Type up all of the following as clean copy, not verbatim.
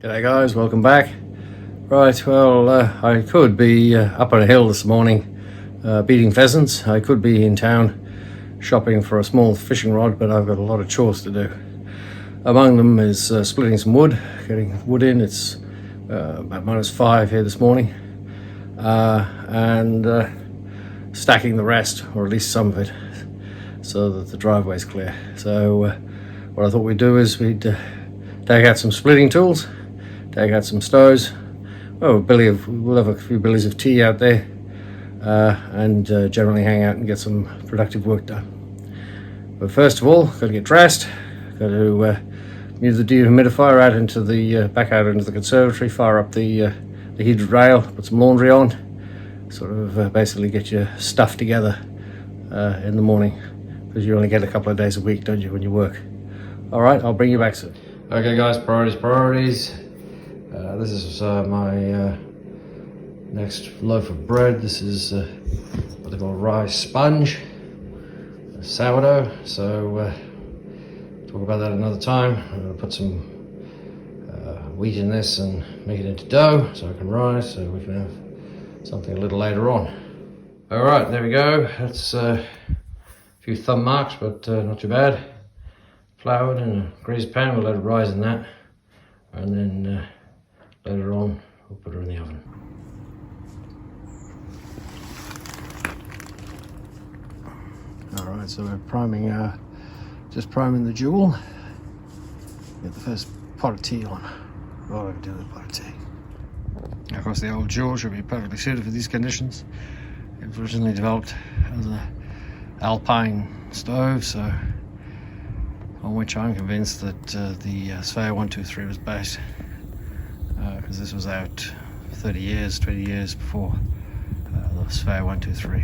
G'day guys, welcome back. Right, well, I could be up on a hill this morning beating pheasants. I could be in town shopping for a small fishing rod, but I've got a lot of chores to do. Among them is splitting some wood, getting wood in. It's about -5 here this morning, and stacking the rest, or at least some of it, so that the driveway's clear. So what I thought we'd do is we'd take out some splitting tools, take out some stoves. We'll have a few billies of tea out there, and generally hang out and get some productive work done. But first of all, got to get dressed. Got to move the dehumidifier out into the back out into the conservatory, fire up the heated rail, put some laundry on, sort of basically get your stuff together in the morning, because you only get a couple of days a week, don't you, when you work. All right, I'll bring you back soon. Okay, guys, priorities. This is my next loaf of bread. This is what they call rice sponge, sourdough. So talk about that another time. I'm going to put some wheat in this and make it into dough so I can rise, so we can have something a little later on. All right, there we go. That's a few thumb marks, but not too bad. Floured in a greased pan. We'll let it rise in that, and then later on we'll put her in the oven. All right, so we're priming, just priming the Juwel. Get the first pot of tea on. What do I do with a pot of tea? Of course, the old Juwel should be perfectly suited for these conditions. It was originally developed as an alpine stove, so on which I'm convinced that the Sphere 123 was based, because this was out 20 years before the Sphere 123.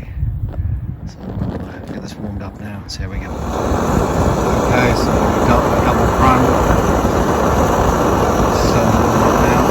So we'll get this warmed up now and see how we go. Okay, so we've got a double prime. So now.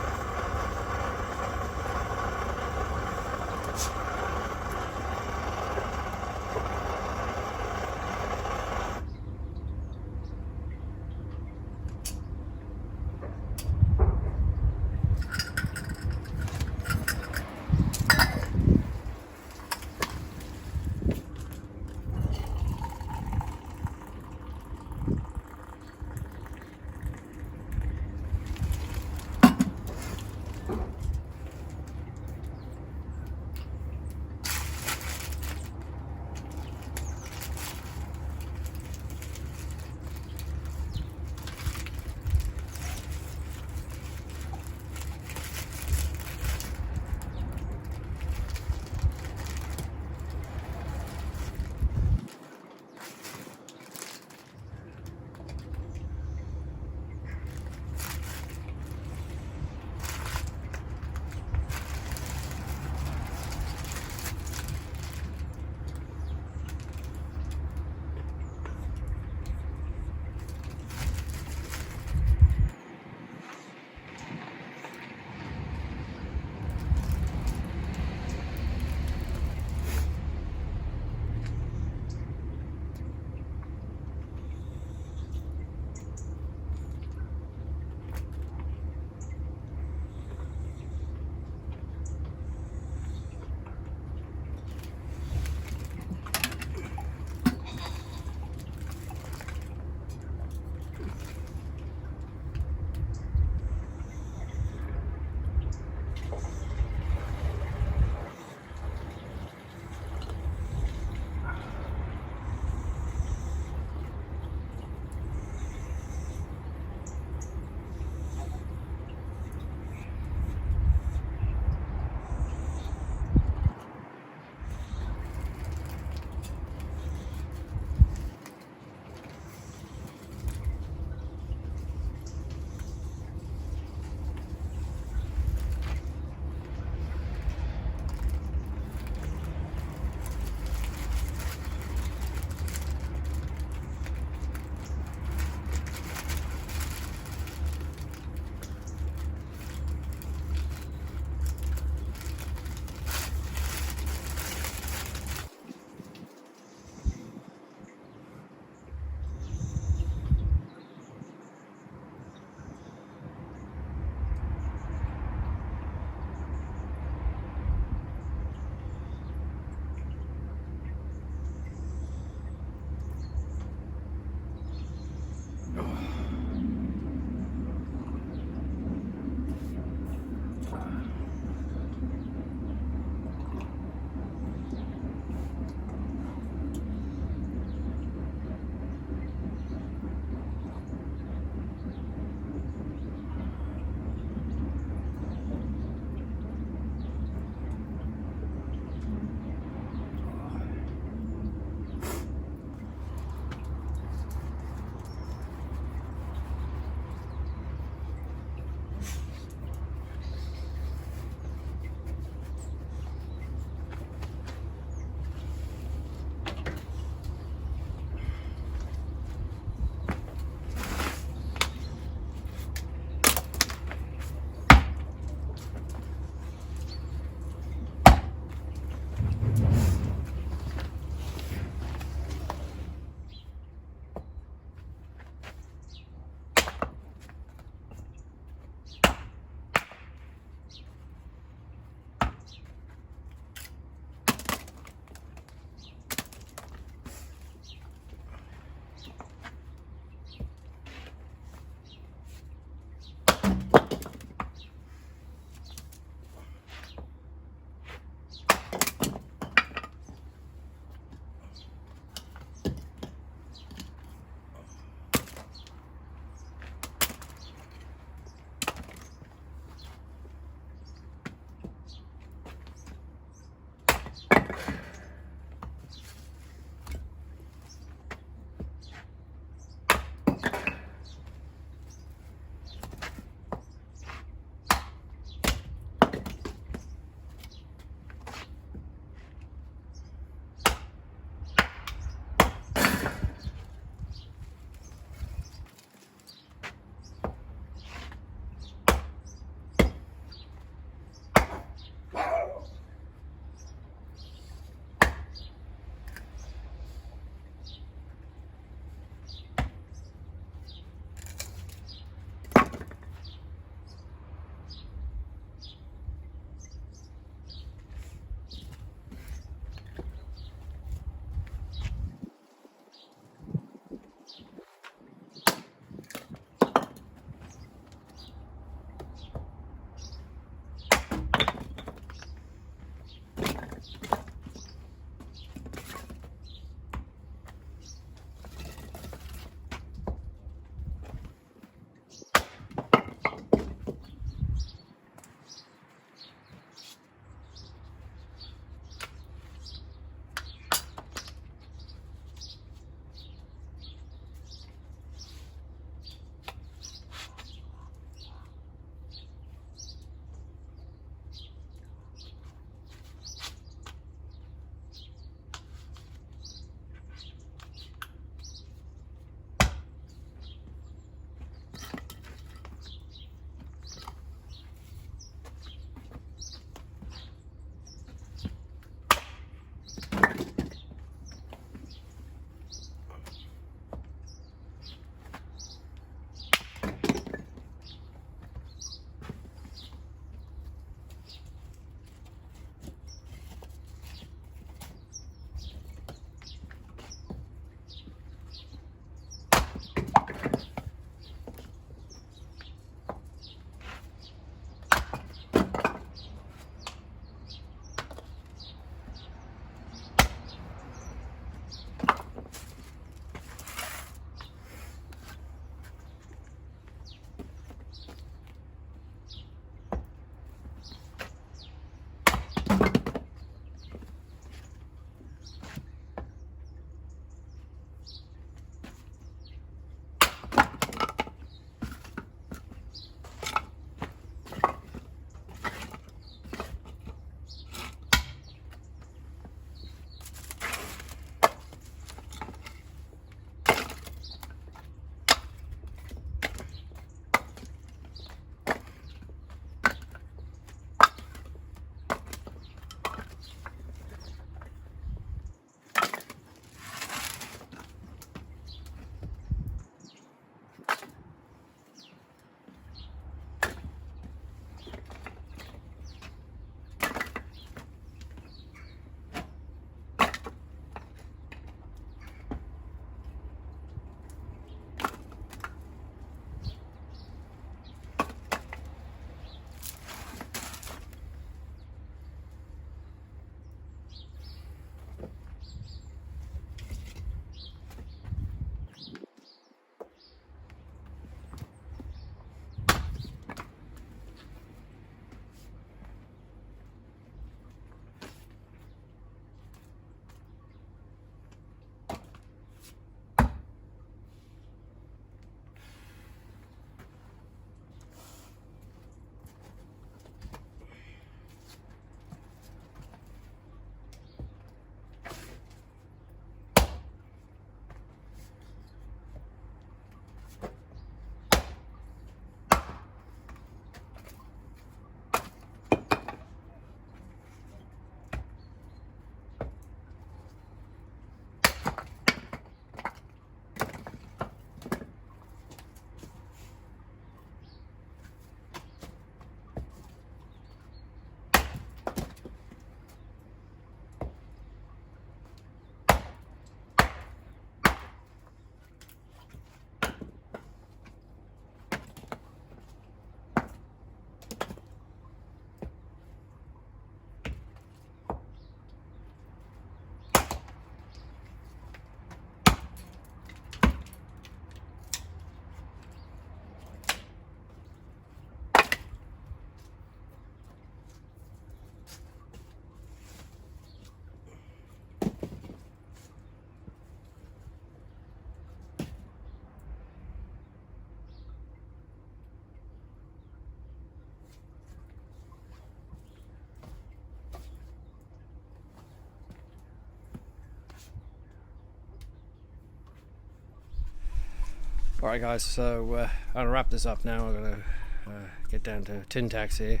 Alright guys, so I'm going to wrap this up now. I'm going to get down to tin tacks here,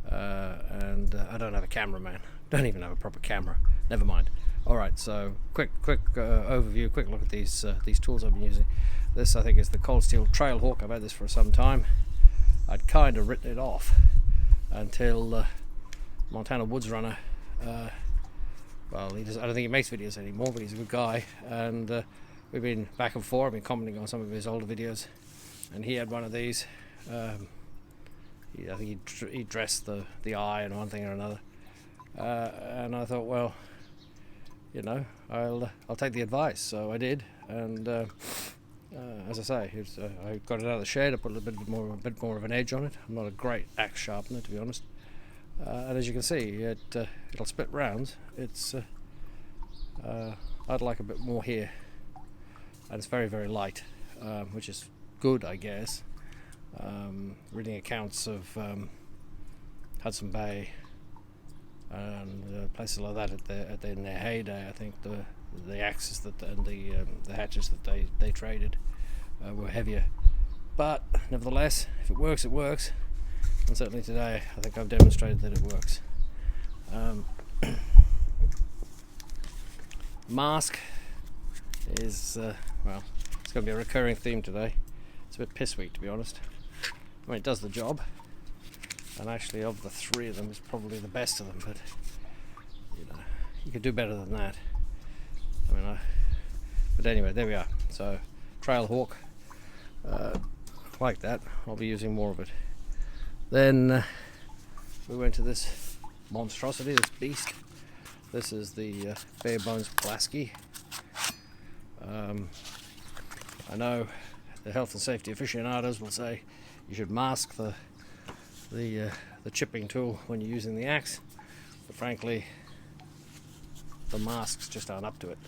and I don't have a cameraman, don't even have a proper camera, never mind. Alright, so quick overview, quick look at these tools I've been using. This I think is the Cold Steel Trailhawk. I've had this for some time. I'd kind of written it off until Montana Woods Runner, well, I don't think he makes videos anymore, but he's a good guy, and we've been back and forth. I've been commenting on some of his older videos, and he had one of these. I think he dressed the eye and one thing or another, and I thought, well, you know, I'll take the advice. So I did, and as I say, I got it out of the shed. I put a bit more of an edge on it. I'm not a great axe sharpener, to be honest, and as you can see, it'll split rounds. I'd like a bit more here. And it's very, very light, which is good, I guess. Reading accounts of Hudson Bay and places like that in their heyday, I think the axes and the hatches that they traded were heavier. But nevertheless, if it works, it works. And certainly today, I think I've demonstrated that it works. Mask is, well, it's going to be a recurring theme today. It's a bit piss weak, to be honest. I mean, it does the job, and actually of the three of them, it's probably the best of them, but you know, you could do better than that. I mean, but anyway, there we are. So trail hawk, like that. I'll be using more of it. Then we went to this monstrosity, this beast. This is the Barebones Pulaski. I know the health and safety aficionados will say you should mask the chipping tool when you're using the axe, but frankly the masks just aren't up to it.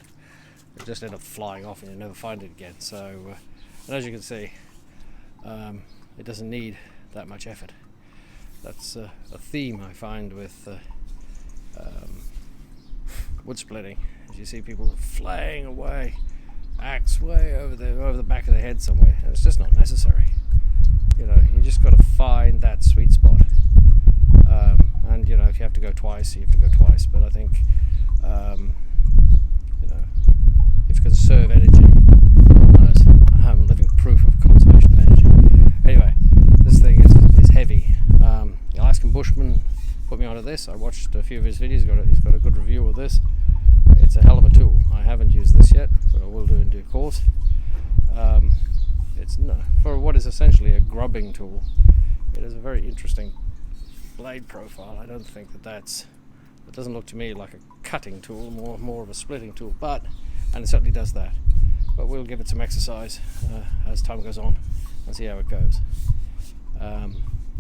They just end up flying off and you never find it again. So and as you can see, it doesn't need that much effort. That's a theme I find with wood splitting. As you see people flaying away, axe way over the back of their head somewhere, and it's just not necessary. You know, you just got to find that sweet spot. And you know, if you have to go twice, you have to go twice. But I think you know, if you conserve energy, I'm living proof of conservation of energy. Anyway, this thing is heavy. The Alaskan Bushman put me onto this. I watched a few of his videos. He's got a good review of this. It's a hell of a tool. I haven't used this yet, but I will do in due course. It's for what is essentially a grubbing tool. It is a very interesting blade profile. I don't think it doesn't look to me like a cutting tool, more of a splitting tool, and it certainly does that. But we'll give it some exercise as time goes on and see how it goes.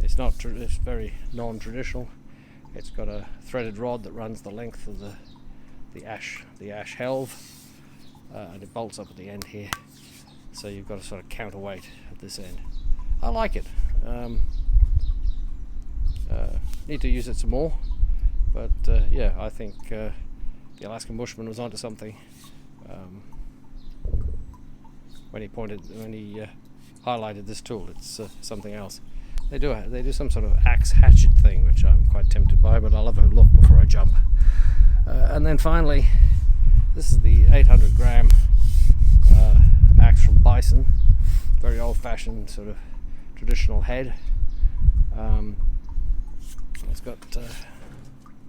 It's very non-traditional. It's got a threaded rod that runs the length of the ash helve, and it bolts up at the end here. So you've got a sort of counterweight at this end. I like it. Need to use it some more, but yeah, I think the Alaskan Bushman was onto something when he highlighted this tool. It's something else. They do some sort of axe hatchet thing, which I'm quite tempted by, but I'll have a look before I jump. And then finally, this is the 800-gram axe from Bison. Very old-fashioned, sort of traditional head. It's got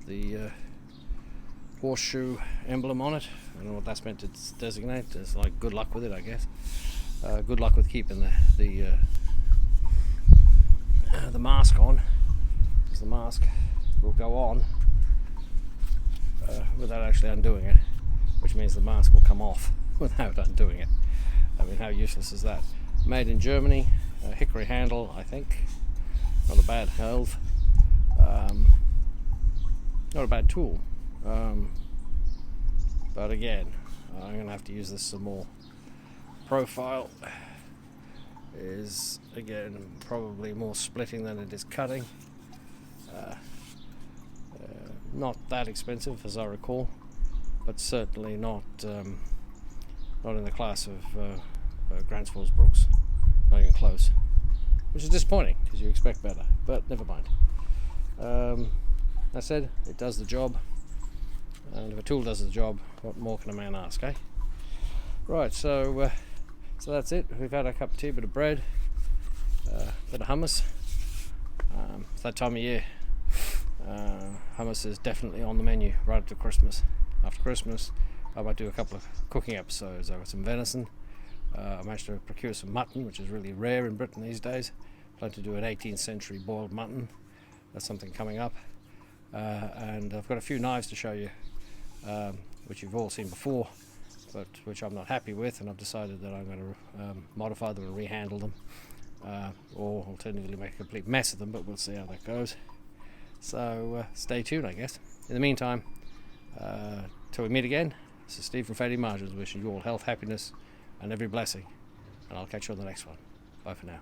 the horseshoe emblem on it. I don't know what that's meant to designate. It's like good luck with it, I guess. Good luck with keeping the mask on, because the mask will go on without actually undoing it, which means the mask will come off without undoing it. I mean, how useless is that? Made in Germany, hickory handle, I think. Not a bad helve. Not a bad tool. But again, I'm going to have to use this some more. Profile is, again, probably more splitting than it is cutting. Not that expensive, as I recall, but certainly not in the class of Grantsville's Brooks. Not even close, which is disappointing because you expect better, but never mind. That said, it does the job, and if a tool does the job, what more can a man ask, eh? Right, so that's it. We've had a cup of tea, bit of bread, bit of hummus. It's that time of year. Hummus is definitely on the menu right up to Christmas. After Christmas, I might do a couple of cooking episodes. I've got some venison. I managed to procure some mutton, which is really rare in Britain these days. Plan to do an 18th century boiled mutton. That's something coming up. And I've got a few knives to show you, which you've all seen before, but which I'm not happy with, and I've decided that I'm going to modify them and rehandle them, or alternatively make a complete mess of them, but we'll see how that goes. So stay tuned, I guess. In the meantime, till we meet again, this is Steve from Fading Margins, wishing you all health, happiness, and every blessing, and I'll catch you on the next one. Bye for now.